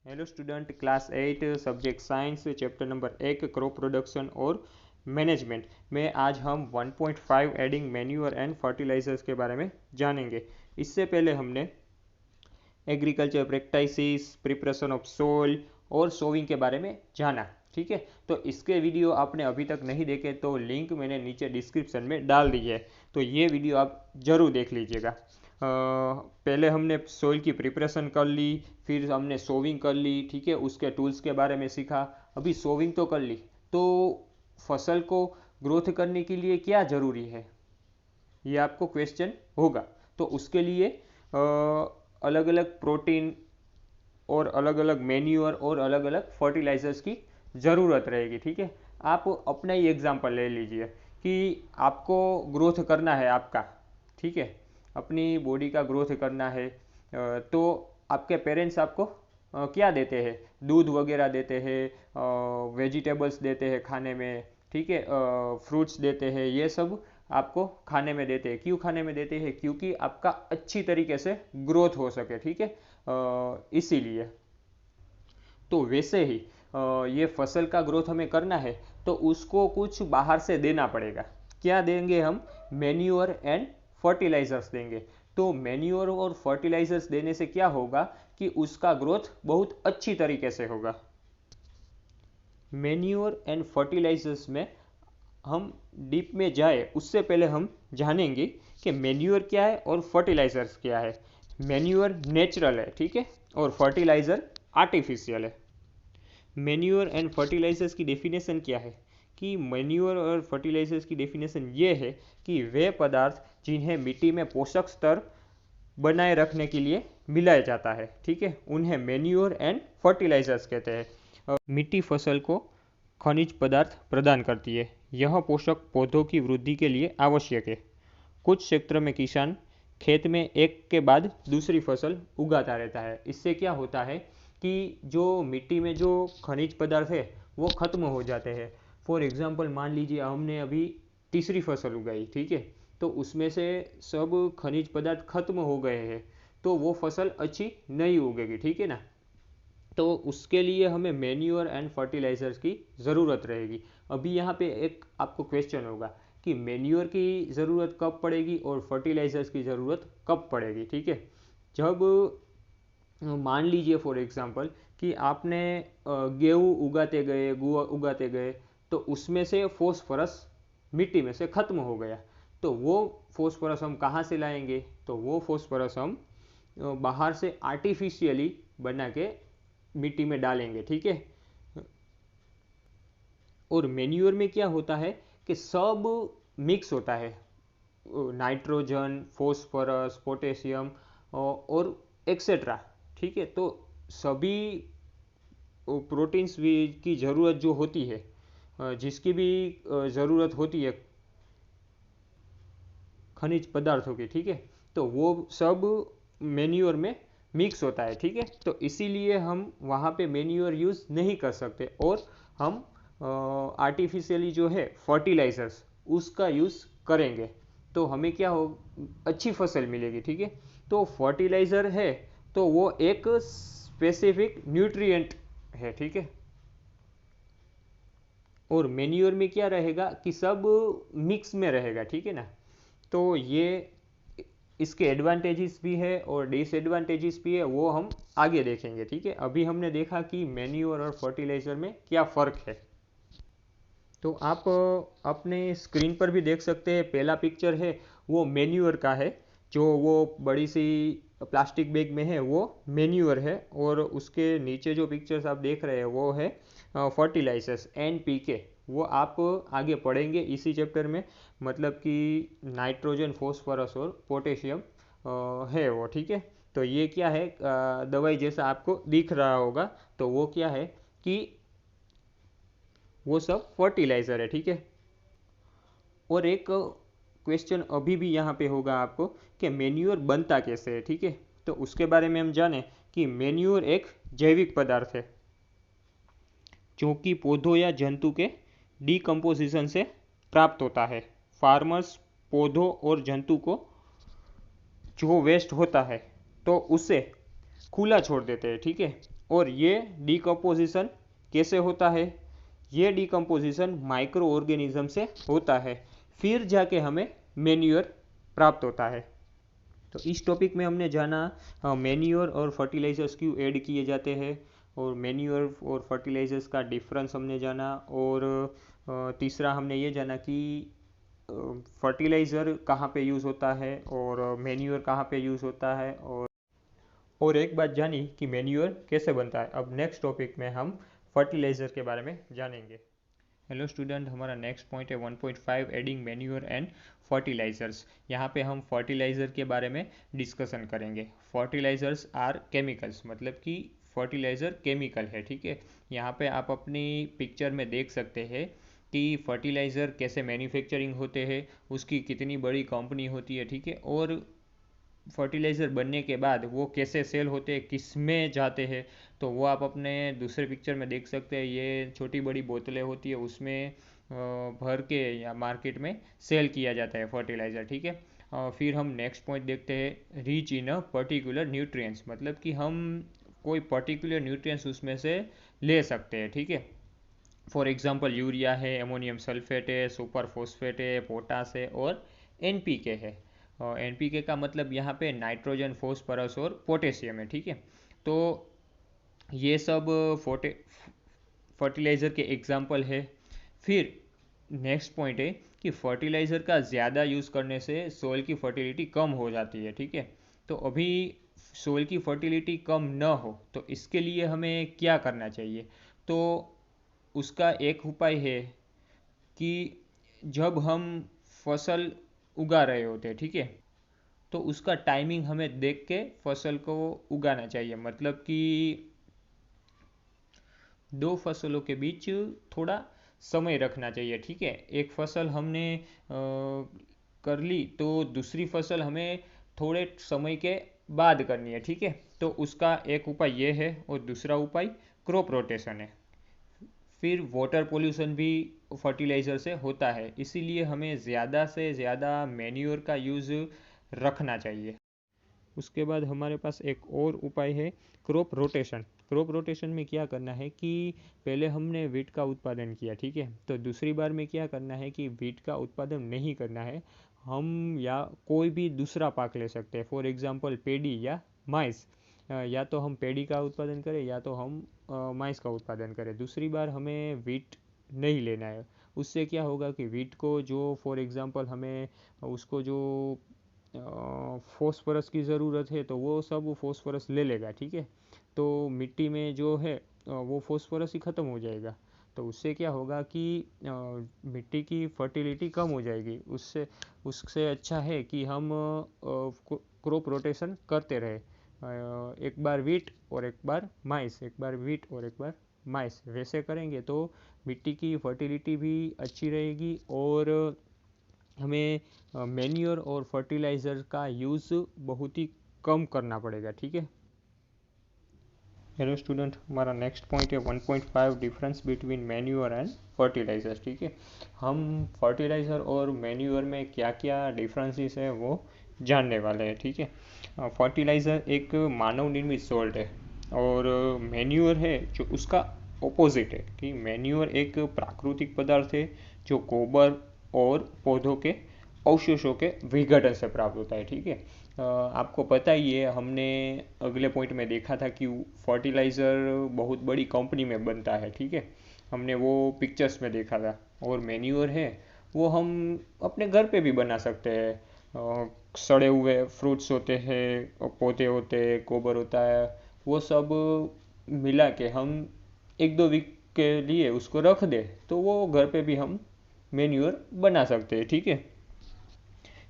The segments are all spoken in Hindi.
Hello student, class 8 subject science chapter number 1 crop production और मैनेजमेंट में आज हम 1.5 एडिंग मैन्यूअर एंड फर्टिलाइजर्स के बारे में जानेंगे। इससे पहले हमने agriculture practices, preparation of soil और सोविंग के बारे में जाना। ठीक है, तो इसके वीडियो आपने अभी तक नहीं देखे तो लिंक मैंने नीचे डिस्क्रिप्शन में डाल दी है, तो ये वीडियो आप ज़रूर देख लीजिएगा। पहले हमने सोइल की प्रिपरेशन कर ली, फिर हमने सोविंग कर ली। ठीक है, उसके टूल्स के बारे में सीखा। अभी सोविंग तो कर ली, तो फसल को ग्रोथ करने के लिए क्या ज़रूरी है, ये आपको क्वेश्चन होगा। तो उसके लिए अलग अलग प्रोटीन और अलग अलग मैन्यूअर और अलग अलग फर्टिलाइजर्स की ज़रूरत रहेगी। ठीक है, आप अपना ही एग्जांपल ले लीजिए कि आपको ग्रोथ करना है आपका, ठीक है, अपनी बॉडी का ग्रोथ करना है। तो आपके पेरेंट्स आपको क्या देते हैं, दूध वगैरह देते हैं, वेजिटेबल्स देते हैं खाने में, ठीक है, फ्रूट्स देते हैं, ये सब आपको खाने में देते हैं। क्यों खाने में देते हैं? क्योंकि आपका अच्छी तरीके से ग्रोथ हो सके। ठीक है, इसीलिए। तो वैसे ही ये फसल का ग्रोथ हमें करना है तो उसको कुछ बाहर से देना पड़ेगा। क्या देंगे हम? मैन्यूअर एंड फर्टिलाइजर्स देंगे। तो मैन्यूअर और फर्टिलाइजर्स देने से क्या होगा कि उसका ग्रोथ बहुत अच्छी तरीके से होगा। मैन्यूअर एंड फर्टिलाइजर्स में हम डीप में जाए उससे पहले हम जानेंगे कि मैन्यूअर क्या है और फर्टिलाइजर्स क्या है। मैन्यूअर नेचुरल है, ठीक है, और फर्टिलाइजर आर्टिफिशियल है। मैन्यूअर एंड फर्टिलाइजर्स की डेफिनेशन क्या है कि मैन्यूअर और फर्टिलाइजर्स की डेफिनेशन ये है कि वे पदार्थ जिन्हें मिट्टी में पोषक स्तर बनाए रखने के लिए मिलाया जाता है, ठीक है, उन्हें मैन्यूअर एंड फर्टिलाइजर्स कहते हैं। मिट्टी फसल को खनिज पदार्थ प्रदान करती है। यह पोषक पौधों की वृद्धि के लिए आवश्यक है। कुछ क्षेत्र में किसान खेत में एक के बाद दूसरी फसल उगाता रहता है। इससे क्या होता है कि जो मिट्टी में जो खनिज पदार्थ है वो खत्म हो जाते हैं। फॉर एग्जांपल मान लीजिए हमने अभी तीसरी फसल उगाई, ठीक है, तो उसमें से सब खनिज पदार्थ खत्म हो गए हैं, तो वो फसल अच्छी नहीं उगेगी। ठीक है ना, तो उसके लिए हमें मैन्यूअर एंड फर्टिलाइजर्स की ज़रूरत रहेगी। अभी यहाँ पे एक आपको क्वेश्चन होगा कि मैन्यूअर की ज़रूरत कब पड़ेगी और फर्टिलाइजर्स की ज़रूरत कब पड़ेगी। ठीक है, जब मान लीजिए फॉर एग्जांपल कि आपने गेहूँ उगाते गए, गुआ उगाते गए, तो उसमें से फॉस्फोरस मिट्टी में से ख़त्म हो गया, तो वो फॉस्फोरस हम कहाँ से लाएंगे? तो वो फॉस्फोरस हम बाहर से आर्टिफिशियली बना के मिट्टी में डालेंगे। ठीक है, और मैन्यूअर में क्या होता है कि सब मिक्स होता है, नाइट्रोजन, फॉस्फोरस, पोटेशियम और एक्सेट्रा। ठीक है, तो सभी प्रोटीन्स की ज़रूरत जो होती है, जिसकी भी ज़रूरत होती है खनिज पदार्थों की, ठीक है, तो वो सब मैन्यूअर में मिक्स होता है। ठीक है, तो इसीलिए हम वहाँ पे मैन्यूअर यूज़ नहीं कर सकते और हम आर्टिफिशियली जो है फर्टिलाइजर्स उसका यूज़ करेंगे, तो हमें क्या हो, अच्छी फसल मिलेगी। ठीक है, तो फर्टिलाइज़र है तो वो एक स्पेसिफिक न्यूट्रिएंट है। ठीक है, और मैन्यूअर में क्या रहेगा कि सब मिक्स में रहेगा। ठीक है ना, तो ये इसके एडवांटेजेस भी है और डिसएडवांटेजेस भी है, वो हम आगे देखेंगे। ठीक है, अभी हमने देखा कि मैन्यूअर और फर्टिलाइजर में क्या फ़र्क है। तो आप अपने स्क्रीन पर भी देख सकते हैं, पहला पिक्चर है वो मैन्यूअर का है, जो वो बड़ी सी प्लास्टिक बैग में है वो मैन्यूअर है, और उसके नीचे जो पिक्चर्स आप देख रहे हैं वो है फर्टिलाइजर्स NPK। वो आप आगे पढ़ेंगे इसी चैप्टर में, मतलब कि नाइट्रोजन, फॉस्फोरस और पोटेशियम है वो। ठीक है, तो ये क्या है, दवाई जैसा आपको दिख रहा होगा, तो वो क्या है कि वो सब फर्टिलाइज़र है। ठीक है, और एक क्वेश्चन अभी भी यहाँ पे होगा आपको कि मैन्यूअर बनता कैसे है। ठीक है, तो उसके बारे में हम जाने कि मैन्यूअर एक जैविक पदार्थ है जो कि पौधों या जंतु के डिकम्पोजिशन से प्राप्त होता है। फार्मर्स पौधों और जंतु को जो वेस्ट होता है तो उसे खुला छोड़ देते हैं। ठीक है, और ये डिकम्पोजिशन कैसे होता है? ये डिकम्पोजिशन माइक्रो ऑर्गेनिज्म से होता है, फिर जाके हमें मैन्योर प्राप्त होता है। तो इस टॉपिक में हमने जाना मैन्योर और फर्टिलाइजर्स क्यों ऐड किए जाते हैं, और मैन्योर और फर्टिलाइजर्स का डिफरेंस हमने जाना, और तीसरा हमने ये जाना कि फर्टिलाइज़र कहाँ पे यूज़ होता है और मैन्योर कहाँ पे यूज़ होता है, और एक बात जानी कि मैन्योर कैसे बनता है। अब नेक्स्ट टॉपिक में हम फर्टिलाइज़र के बारे में जानेंगे। हेलो स्टूडेंट, हमारा नेक्स्ट पॉइंट है 1.5 एडिंग मैन्योर एंड फर्टिलाइजर्स। यहाँ पे हम फर्टिलाइज़र के बारे में डिस्कशन करेंगे। फर्टिलाइजर्स आर केमिकल्स, मतलब कि फर्टिलाइज़र केमिकल है, ठीक है। यहाँ पे आप अपनी पिक्चर में देख सकते हैं कि फर्टिलाइज़र कैसे मैन्युफैक्चरिंग होते हैं, उसकी कितनी बड़ी कंपनी होती है, ठीक है। और फर्टिलाइज़र बनने के बाद वो कैसे सेल होते हैं, किस में जाते हैं, तो वो आप अपने दूसरे पिक्चर में देख सकते हैं। ये छोटी बड़ी बोतलें होती है, उसमें भर के या मार्केट में सेल किया जाता है फर्टिलाइज़र, ठीक है। फिर हम नेक्स्ट पॉइंट देखते हैं, reach in a particular nutrients, मतलब कि हम कोई पर्टिकुलर न्यूट्रिएंट्स उसमें से ले सकते हैं, ठीक है। फॉर एग्जांपल यूरिया है, एमोनियम सल्फेट है, सुपर फॉस्फेट है, पोटास है और एनपीके है। एनपीके का मतलब यहाँ पे नाइट्रोजन, फॉस्फोरस और पोटेशियम है, ठीक है। तो ये सब फर्टिलाइज़र के एग्जाम्पल है। फिर नेक्स्ट पॉइंट है कि फर्टिलाइज़र का ज़्यादा यूज़ करने से सोइल की फर्टिलिटी कम हो जाती है, ठीक है। तो अभी सोइल की फर्टिलिटी कम न हो तो इसके लिए हमें क्या करना चाहिए? तो उसका एक उपाय है कि जब हम फसल उगा रहे होते हैं, ठीक है, तो उसका टाइमिंग हमें देख के फसल को उगाना चाहिए। मतलब कि दो फसलों के बीच थोड़ा समय रखना चाहिए, ठीक है। एक फसल हमने कर ली तो दूसरी फसल हमें थोड़े समय के बाद करनी है, ठीक है। तो उसका एक उपाय ये है, और दूसरा उपाय क्रॉप रोटेशन है। फिर वाटर पोल्यूशन भी फर्टिलाइज़र से होता है, इसीलिए हमें ज़्यादा से ज़्यादा मैन्योर का यूज़ रखना चाहिए। उसके बाद हमारे पास एक और उपाय है, क्रॉप रोटेशन। क्रॉप रोटेशन में क्या करना है कि पहले हमने वीट का उत्पादन किया, ठीक है, तो दूसरी बार में क्या करना है कि वीट का उत्पादन नहीं करना है, हम या कोई भी दूसरा पाक ले सकते हैं। फॉर एग्जांपल पेडी या माइस, या तो हम पेडी का उत्पादन करें या तो हम माइस का उत्पादन करें। दूसरी बार हमें वीट नहीं लेना है। उससे क्या होगा कि वीट को जो फॉर एग्जांपल हमें उसको जो फॉस्फोरस की ज़रूरत है तो वो सब फॉस्फोरस ले लेगा, ठीक है। तो मिट्टी में जो है वो फॉस्फोरस ही ख़त्म हो जाएगा। तो उससे क्या होगा कि मिट्टी की फर्टिलिटी कम हो जाएगी। उससे उससे अच्छा है कि हम क्रॉप रोटेशन करते रहे, एक बार वीट और एक बार माइस, एक बार वीट और एक बार माइस। वैसे करेंगे तो मिट्टी की फर्टिलिटी भी अच्छी रहेगी और हमें मैन्योर और फर्टिलाइज़र का यूज़ बहुत ही कम करना पड़ेगा, ठीक है। हेलो स्टूडेंट, हमारा नेक्स्ट पॉइंट है 1.5 difference between manure and fertiliser, ठीक है। हम फर्टिलाइज़र और मैन्योर में क्या क्या डिफरेंसेस है वो जानने वाले हैं, ठीक है। फर्टिलाइज़र एक मानव निर्मित सॉल्ट है और मैन्योर है जो उसका ऑपोजिट है, कि मैन्योर एक प्राकृतिक पदार्थ है जो गोबर और पौधों के अवशेषों के विघटन से प्राप्त होता है, ठीक है। आपको पता ही है, हमने अगले पॉइंट में देखा था कि फर्टिलाइज़र बहुत बड़ी कंपनी में बनता है, ठीक है। हमने वो पिक्चर्स में देखा था। और मैन्योर है वो हम अपने घर पे भी बना सकते हैं। सड़े हुए फ्रूट्स होते हैं, पौधे होते हैं, गोबर होता है, वो सब मिला के हम एक दो वीक के लिए उसको रख दे तो वो घर पे भी हम मैन्योर बना सकते हैं, ठीक है।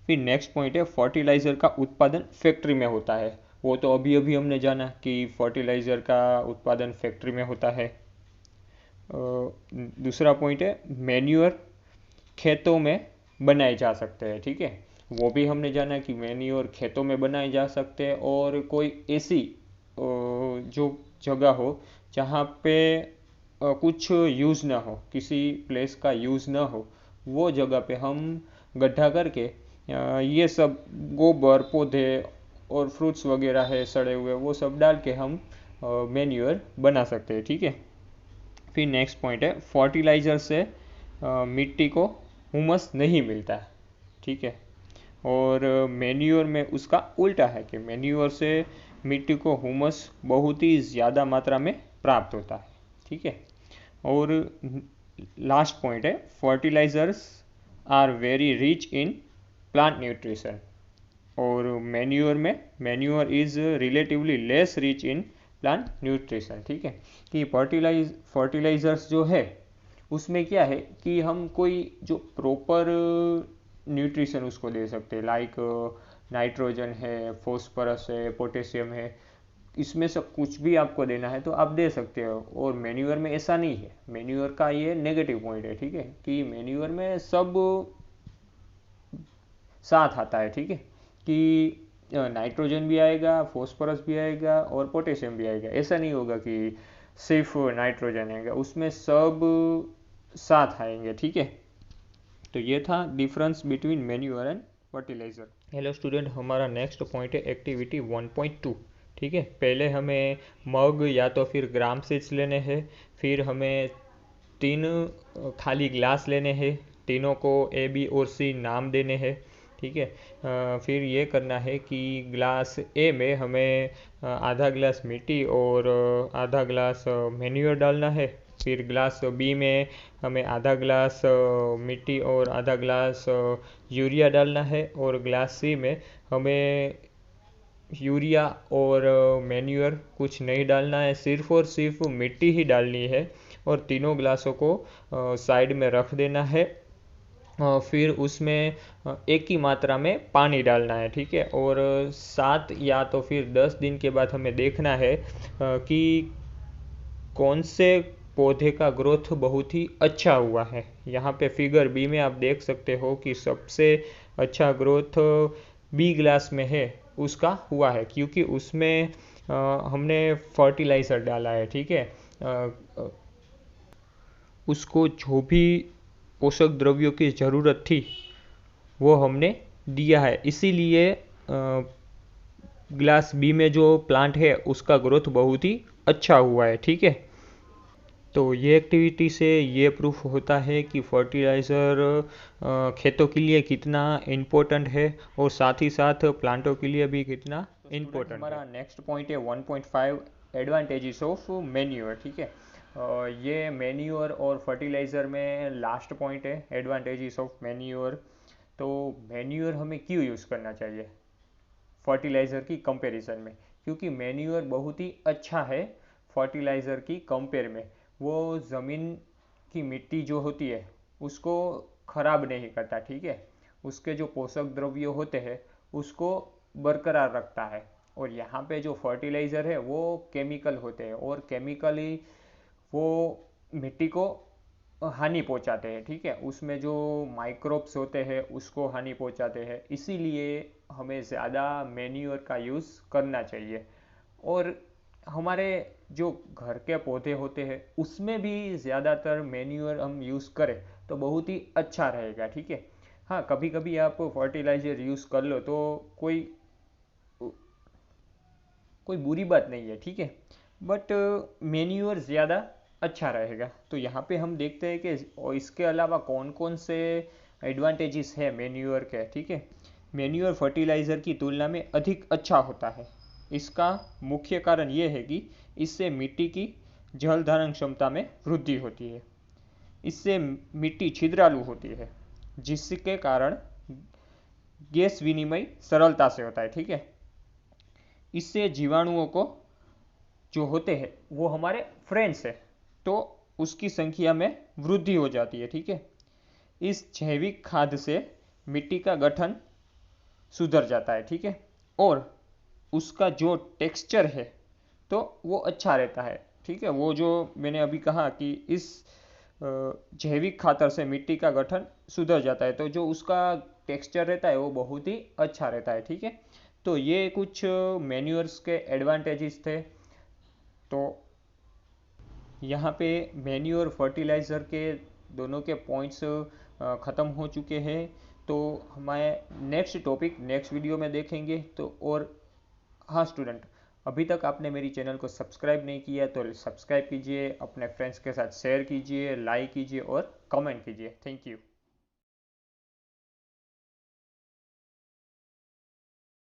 फिर नेक्स्ट पॉइंट है, फर्टिलाइज़र का उत्पादन फैक्ट्री में होता है। वो तो अभी अभी हमने जाना कि फर्टिलाइज़र का उत्पादन फैक्ट्री में होता है। दूसरा पॉइंट है, मैन्योर खेतों में बनाए जा सकते हैं, ठीक है। वो भी हमने जाना कि मैन्योर खेतों में बनाए जा सकते हैं, और कोई ऐसी जो जगह हो जहाँ पे कुछ यूज़ ना हो, किसी प्लेस का यूज़ ना हो, वो जगह पे हम गड्ढा करके ये सब गोबर, पौधे और फ्रूट्स वगैरह है सड़े हुए, वो सब डाल के हम मैन्यूअर बना सकते हैं, ठीक है। फिर नेक्स्ट पॉइंट है, फर्टिलाइज़र से मिट्टी को हुमस नहीं मिलता है, ठीक है। और मैन्यूअर में उसका उल्टा है कि मैन्यूअर से मिट्टी को हुमस बहुत ही ज़्यादा मात्रा में प्राप्त होता है, ठीक है। और लास्ट पॉइंट है, fertilizers are very rich in plant nutrition. और manure is relatively less rich in plant nutrition, ठीक है। कि फर्टिलाइजर्स जो है उसमें क्या है कि हम कोई जो प्रॉपर न्यूट्रिशन उसको दे सकते हैं, लाइक नाइट्रोजन है, फॉस्फोरस है, पोटेशियम है, इसमें से कुछ भी आपको देना है तो आप दे सकते हो। और मैन्यूअर में ऐसा नहीं है, मैन्यूअर का ये नेगेटिव पॉइंट है, ठीक है, कि मैन्यूअर में सब साथ आता है, ठीक है, कि नाइट्रोजन भी आएगा, फॉस्फोरस भी आएगा और पोटेशियम भी आएगा। ऐसा नहीं होगा कि सिर्फ नाइट्रोजन आएगा, उसमें सब साथ आएंगे, ठीक है। तो ये था difference between manure and fertilizer. Hello student, हमारा नेक्स्ट पॉइंट है एक्टिविटी 1.2, ठीक है। पहले हमें मग या तो फिर ग्राम सीड्स लेने हैं, फिर हमें 3 खाली ग्लास लेने हैं, तीनों को ए बी और सी नाम देने हैं, ठीक है। फिर ये करना है कि ग्लास ए में हमें आधा ग्लास मिट्टी और आधा ग्लास मैन्यूअर डालना है। फिर ग्लास बी में हमें आधा ग्लास मिट्टी और आधा ग्लास यूरिया डालना है। और ग्लास सी में हमें यूरिया और मैन्यूअर कुछ नहीं डालना है, सिर्फ और सिर्फ मिट्टी ही डालनी है। और तीनों ग्लासों को साइड में रख देना है। फिर उसमें एक ही मात्रा में पानी डालना है, ठीक है। और 7 या तो फिर 10 दिन के बाद हमें देखना है कि कौन से पौधे का ग्रोथ बहुत ही अच्छा हुआ है। यहाँ पे फिगर बी में आप देख सकते हो कि सबसे अच्छा ग्रोथ बी ग्लास में है, उसका हुआ है, क्योंकि उसमें हमने फर्टिलाइज़र डाला है, ठीक है। उसको जो भी पोषक द्रव्यों की ज़रूरत थी वो हमने दिया है, इसीलिए ग्लास बी में जो प्लांट है उसका ग्रोथ बहुत ही अच्छा हुआ है, ठीक है। तो ये एक्टिविटी से ये प्रूफ होता है कि फर्टिलाइज़र खेतों के लिए कितना इम्पोर्टेंट है और साथ ही साथ प्लांटों के लिए भी कितना इम्पोर्टेंट। हमारा नेक्स्ट पॉइंट है 1.5 एडवांटेजेस ऑफ मैन्यूअर, ठीक है। ये मैन्यूअर और फर्टिलाइज़र में लास्ट पॉइंट है, एडवांटेजेस ऑफ मैन्यूअर। तो मैन्यूअर हमें क्यों यूज़ करना चाहिए फर्टिलाइज़र की कंपैरिजन में? क्योंकि मैन्यूअर बहुत ही अच्छा है फर्टिलाइज़र की कंपेयर में। वो ज़मीन की मिट्टी जो होती है उसको ख़राब नहीं करता, ठीक है। उसके जो पोषक द्रव्य होते हैं उसको बरकरार रखता है। और यहाँ पे जो फर्टिलाइज़र है वो केमिकल होते हैं और केमिकली वो मिट्टी को हानि पहुंचाते हैं, ठीक है। उसमें जो माइक्रोब्स होते हैं उसको हानि पहुंचाते हैं, इसीलिए हमें ज़्यादा मैन्यूअर का यूज़ करना चाहिए। और हमारे जो घर के पौधे होते हैं उसमें भी ज़्यादातर मैन्यूअर हम यूज़ करें तो बहुत ही अच्छा रहेगा, ठीक है। हाँ, कभी कभी आप फर्टिलाइज़र यूज़ कर लो तो कोई बुरी बात नहीं है, ठीक है। बट मैन्यूअर ज़्यादा अच्छा रहेगा। तो यहाँ पे हम देखते हैं कि और इसके अलावा कौन कौन से एडवांटेजेस है मैन्यूअर के, ठीक है। मैन्यूअर फर्टिलाइज़र की तुलना में अधिक अच्छा होता है। इसका मुख्य कारण ये है कि इससे मिट्टी की जल धारण क्षमता में वृद्धि होती है। इससे मिट्टी छिद्रालु होती है जिसके कारण गैस विनिमय सरलता से होता है, ठीक है। इससे जीवाणुओं को जो होते हैं वो हमारे फ्रेंड्स है तो उसकी संख्या में वृद्धि हो जाती है, ठीक है। इस जैविक खाद से मिट्टी का गठन सुधर जाता है, ठीक है। और उसका जो टेक्सचर है तो वो अच्छा रहता है, ठीक है। वो जो मैंने अभी कहा कि इस जैविक खातर से मिट्टी का गठन सुधर जाता है तो जो उसका टेक्सचर रहता है वो बहुत ही अच्छा रहता है, ठीक है। तो ये कुछ मैन्यूअर्स के एडवांटेजेस थे। तो यहाँ पे मैन्यूअर फर्टिलाइज़र के दोनों के पॉइंट्स ख़त्म हो चुके हैं। तो हमारे नेक्स्ट टॉपिक नेक्स्ट वीडियो में देखेंगे। तो और हाँ स्टूडेंट, अभी तक आपने मेरी चैनल को सब्सक्राइब नहीं किया तो सब्सक्राइब कीजिए, अपने फ्रेंड्स के साथ शेयर कीजिए, लाइक कीजिए और कमेंट कीजिए। Thank you.